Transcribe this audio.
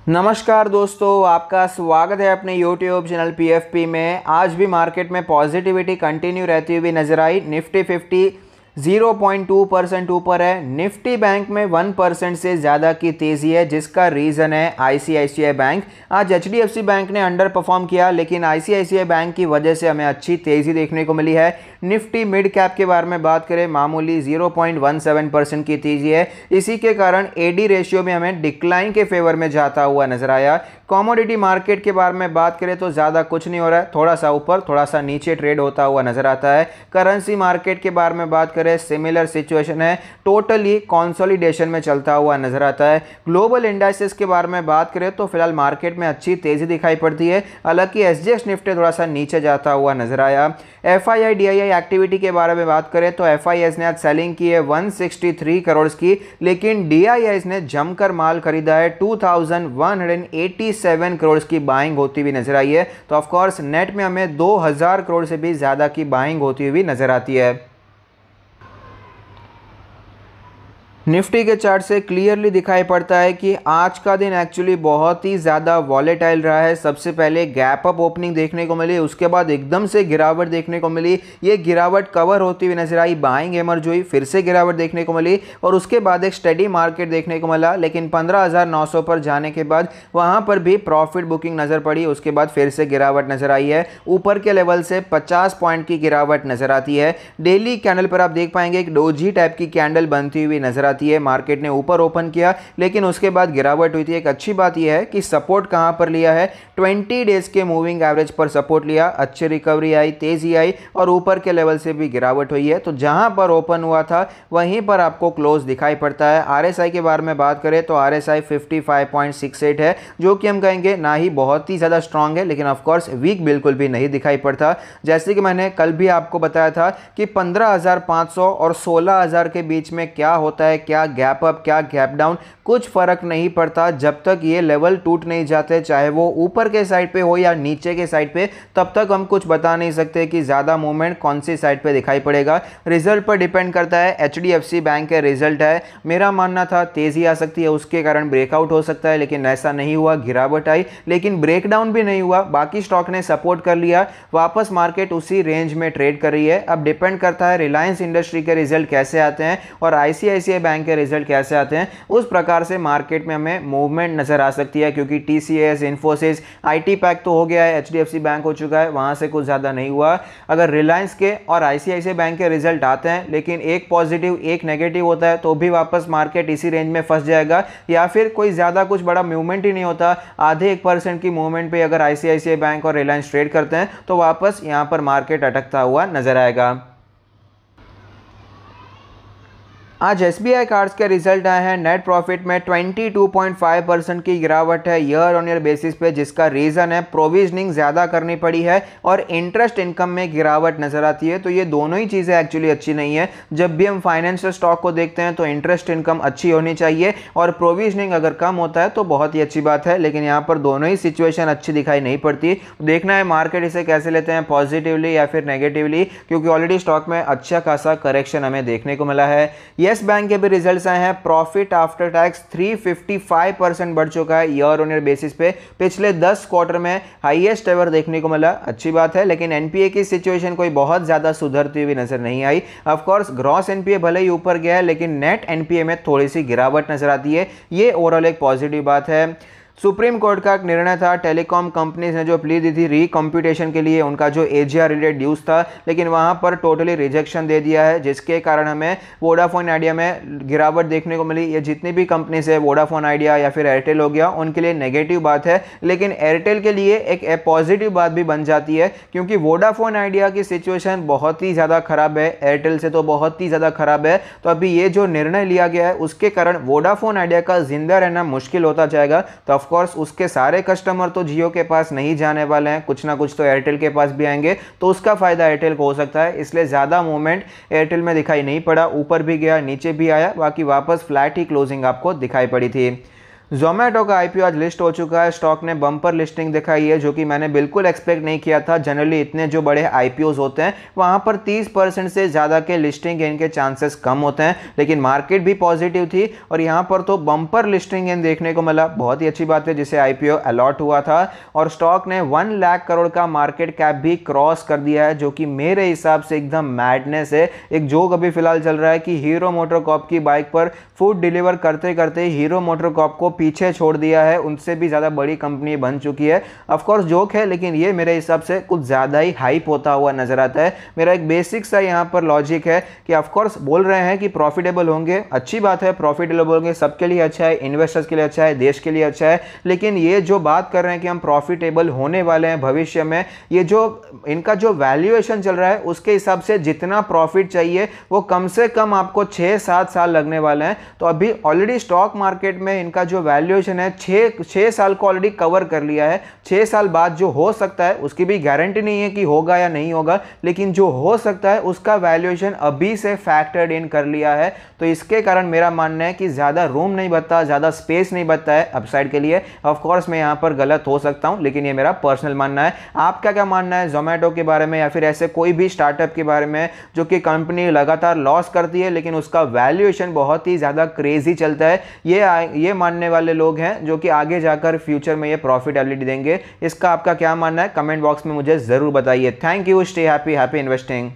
नमस्कार दोस्तों, आपका स्वागत है अपने YouTube चैनल PFP में। आज भी मार्केट में पॉजिटिविटी कंटिन्यू रहती हुई नजर आई। निफ्टी 50 0.2% ऊपर है। निफ्टी बैंक में 1% से ज़्यादा की तेज़ी है, जिसका रीज़न है ICICI बैंक। आज HDFC बैंक ने अंडर परफॉर्म किया, लेकिन ICICI बैंक की वजह से हमें अच्छी तेज़ी देखने को मिली है। निफ्टी मिड कैप के बारे में बात करें, मामूली 0.17% की तेज़ी है। इसी के कारण AD रेशियो में हमें डिक्लाइन के फेवर में जाता हुआ नजर आया। कमोडिटी मार्केट के बारे में बात करें तो ज़्यादा कुछ नहीं हो रहा है, थोड़ा सा ऊपर थोड़ा सा नीचे ट्रेड होता हुआ नजर आता है। करेंसी मार्केट के बारे में बात करें, सिमिलर सिचुएशन है, टोटली कंसोलिडेशन में चलता हुआ नजर आता है। ग्लोबल इंडाइसेस के बारे में बात करें तो फिलहाल मार्केट में अच्छी तेजी दिखाई पड़ती है, हालांकि SGX निफ्टी थोड़ा सा नीचे जाता हुआ नजर आया। FII DII एक्टिविटी के बारे में बात करें तो FIIs ने आज सेलिंग की है 163 करोड़ की, लेकिन DIIs ने जमकर माल खरीदा है 2187 करोड़ की बाइंग होती हुई नजर आई है। तो ऑफकोर्स नेट में हमें 2000 करोड़ से भी ज्यादा की बाइंग होती हुई नजर आती है। निफ्टी के चार्ट से क्लियरली दिखाई पड़ता है कि आज का दिन एक्चुअली बहुत ही ज़्यादा वॉलेटाइल रहा है। सबसे पहले गैप अप ओपनिंग देखने को मिली, उसके बाद एकदम से गिरावट देखने को मिली। ये गिरावट कवर होती हुई नजर आई, बाइंग एमर्ज हुई, फिर से गिरावट देखने को मिली और उसके बाद एक स्टेडी मार्केट देखने को मिला। लेकिन 15,900 पर जाने के बाद वहाँ पर भी प्रॉफिट बुकिंग नज़र पड़ी, उसके बाद फिर से गिरावट नज़र आई है। ऊपर के लेवल से 50 पॉइंट की गिरावट नज़र आती है। डेली कैंडल पर आप देख पाएंगे एक डोजी टाइप की कैंडल बनती हुई नजर आती है। मार्केट ने ऊपर ओपन किया, लेकिन उसके बाद गिरावट हुई थी। एक अच्छी बात यह है कि सपोर्ट कहां पर लिया है, 20 डेज के मूविंग एवरेज पर सपोर्ट लिया। अच्छी रिकवरी आई, तेजी आई और ऊपर के लेवल से भी गिरावट हुई है। तो जहां पर ओपन हुआ था वहीं पर आपको क्लोज दिखाई पड़ता है। RSI के बारे में बात करें तो RSI 55.68 है, जो कि हम कहेंगे ना ही बहुत ही ज्यादा स्ट्रांग है, लेकिन ऑफकोर्स वीक बिल्कुल भी नहीं दिखाई पड़ता। जैसे कि मैंने कल भी आपको बताया था कि 15,500 और 16,000 के बीच में क्या होता है, क्या गैप अप क्या गैप डाउन, कुछ फर्क नहीं पड़ता जब तक ये लेवल टूट नहीं जाते, चाहे वो ऊपर के साइड पे हो या नीचे के साइड पे, तब तक हम कुछ बता नहीं सकते कि ज्यादा मूवमेंट कौन सी साइड पे दिखाई पड़ेगा। रिजल्ट पर डिपेंड करता है। HDFC बैंक के रिजल्ट है, मेरा मानना था तेजी आ सकती है, उसके कारण ब्रेकआउट हो सकता है, लेकिन ऐसा नहीं हुआ। गिरावट आई लेकिन ब्रेकडाउन भी नहीं हुआ। बाकी स्टॉक ने सपोर्ट कर लिया, वापस मार्केट उसी रेंज में ट्रेड कर रही है। अब डिपेंड करता है रिलायंस इंडस्ट्री के रिजल्ट कैसे आते हैं और ICICI बैंक के रिजल्ट कैसे आते हैं, उस प्रकार से मार्केट में हमें मूवमेंट नजर आ सकती है। क्योंकि TCS, इन्फोसिस, IT पैक तो हो गया है, HDFC बैंक हो चुका है, वहां से कुछ ज्यादा नहीं हुआ। अगर रिलायंस के और ICICI बैंक के रिजल्ट आते हैं, लेकिन एक पॉजिटिव एक नेगेटिव होता है, तो भी वापस मार्केट इसी रेंज में फंस जाएगा, या फिर कोई ज्यादा कुछ बड़ा मूवमेंट ही नहीं होता। आधे 1% की मूवमेंट पे अगर ICICI बैंक और रिलायंस ट्रेड करते हैं तो वापस यहां पर मार्केट अटकता हुआ नजर आएगा। आज SBI कार्ड्स के रिजल्ट आए हैं। नेट प्रॉफिट में 22.5% की गिरावट है ईयर ऑन ईयर बेसिस पे, जिसका रीजन है प्रोविजनिंग ज्यादा करनी पड़ी है और इंटरेस्ट इनकम में गिरावट नजर आती है। तो ये दोनों ही चीजें एक्चुअली अच्छी नहीं है। जब भी हम फाइनेंशियल स्टॉक को देखते हैं तो इंटरेस्ट इनकम अच्छी होनी चाहिए और प्रोविजनिंग अगर कम होता है तो बहुत ही अच्छी बात है, लेकिन यहाँ पर दोनों ही सिचुएशन अच्छी दिखाई नहीं पड़ती। देखना है मार्केट इसे कैसे लेते हैं, पॉजिटिवली या फिर नेगेटिवली, क्योंकि ऑलरेडी स्टॉक में अच्छा खासा करेक्शन हमें देखने को मिला है। येस बैंक के भी रिजल्ट्स आए हैं। प्रॉफिट आफ्टर टैक्स 355% बढ़ चुका है ईयर ऑन ईयर बेसिस पे, पिछले 10 क्वार्टर में हाईएस्ट एवर देखने को मिला। अच्छी बात है, लेकिन एनपीए की सिचुएशन कोई बहुत ज्यादा सुधरती हुई नजर नहीं आई। ऑफ कोर्स ग्रॉस एनपीए भले ही ऊपर गया है, लेकिन नेट एनपीए में थोड़ी सी गिरावट नजर आती है। ये ओवरऑल एक पॉजिटिव बात है। सुप्रीम कोर्ट का एक निर्णय था, टेलीकॉम कंपनीज ने जो प्ली दी थी रिकम्प्यूटेशन के लिए, उनका जो AGR रिलेटेड ड्यूज था, लेकिन वहां पर टोटली रिजेक्शन दे दिया है, जिसके कारण हमें वोडाफोन आइडिया में गिरावट देखने को मिली। ये जितनी भी कंपनीज है, वोडाफोन आइडिया या फिर एयरटेल हो गया, उनके लिए नेगेटिव बात है, लेकिन एयरटेल के लिए एक पॉजिटिव बात भी बन जाती है, क्योंकि वोडाफोन आइडिया की सिचुएशन बहुत ही ज़्यादा खराब है, एयरटेल से तो बहुत ही ज़्यादा खराब है। तो अभी ये जो निर्णय लिया गया है, उसके कारण वोडाफोन आइडिया का जिंदा रहना मुश्किल होता जाएगा। तो ऑफकोर्स उसके सारे कस्टमर तो जियो के पास नहीं जाने वाले हैं, कुछ ना कुछ तो एयरटेल के पास भी आएंगे, तो उसका फायदा एयरटेल को हो सकता है। इसलिए ज्यादा मूवमेंट एयरटेल में दिखाई नहीं पड़ा, ऊपर भी गया नीचे भी आया, बाकी वापस फ्लैट ही क्लोजिंग आपको दिखाई पड़ी थी। जोमेटो का आईपीओ आज लिस्ट हो चुका है। स्टॉक ने बम्पर लिस्टिंग दिखाई है, जो कि मैंने बिल्कुल एक्सपेक्ट नहीं किया था। जनरली इतने जो बड़े आईपीओज होते हैं वहां पर 30% से ज़्यादा के लिस्टिंग गेन के चांसेस कम होते हैं, लेकिन मार्केट भी पॉजिटिव थी और यहाँ पर तो बम्पर लिस्टिंग गेन देखने को मिला। बहुत ही अच्छी बात है, जिसे आईपीओ अलॉट हुआ था और स्टॉक ने 1 लाख करोड़ का मार्केट कैप भी क्रॉस कर दिया है, जो कि मेरे हिसाब से एकदम मैडनेस है। एक जोक अभी फिलहाल चल रहा है कि हीरो मोटरकॉर्प की बाइक पर फूड डिलीवर करते करते हीरो मोटरकॉर्प को पीछे छोड़ दिया है, उनसे भी ज़्यादा बड़ी कंपनी बन चुकी है। ऑफ कोर्स जोक है, लेकिन ये मेरे हिसाब से कुछ ज़्यादा ही हाइप होता हुआ नजर आता है। मेरा एक बेसिक सा यहाँ पर लॉजिक है कि ऑफ कोर्स बोल रहे हैं कि प्रॉफिटेबल होंगे, अच्छी बात है, प्रॉफिटेबल होंगे, सबके लिए अच्छा है, इन्वेस्टर्स के लिए अच्छा है, देश के लिए अच्छा है। लेकिन ये जो बात कर रहे हैं कि हम प्रॉफिटेबल होने वाले हैं भविष्य में, ये जो इनका जो वैल्यूएशन चल रहा है उसके हिसाब से जितना प्रॉफिट चाहिए वो कम से कम आपको 6-7 साल लगने वाले हैं। तो अभी ऑलरेडी स्टॉक मार्केट में इनका जो वैल्यूएशन है 6 साल को ऑलरेडी कवर कर लिया है। 6 साल बाद जो हो सकता है उसकी भी गारंटी नहीं है कि होगा या नहीं होगा, लेकिन जो हो सकता है उसका वैल्यूएशन अभी से फैक्टर्ड इन कर लिया है। तो इसके कारण मेरा मानना है कि ज़्यादा रूम नहीं बचता, ज़्यादा स्पेस नहीं बचता है अपसाइड के लिए। ऑफ कोर्स मैं यहाँ पर गलत हो सकता हूँ, लेकिन ये मेरा पर्सनल मानना है। आपका क्या मानना है जोमेटो के बारे में या फिर ऐसे कोई भी स्टार्टअप के बारे में जो कि कंपनी लगातार लॉस करती है लेकिन उसका वैल्यूएशन बहुत ही ज़्यादा क्रेजी चलता है? ये मानने वाले लोग हैं जो कि आगे जाकर फ्यूचर में ये प्रॉफिटेबिलिटी देंगे। इसका आपका क्या मानना है? कमेंट बॉक्स में मुझे ज़रूर बताइए। Thank you, stay happy, happy investing.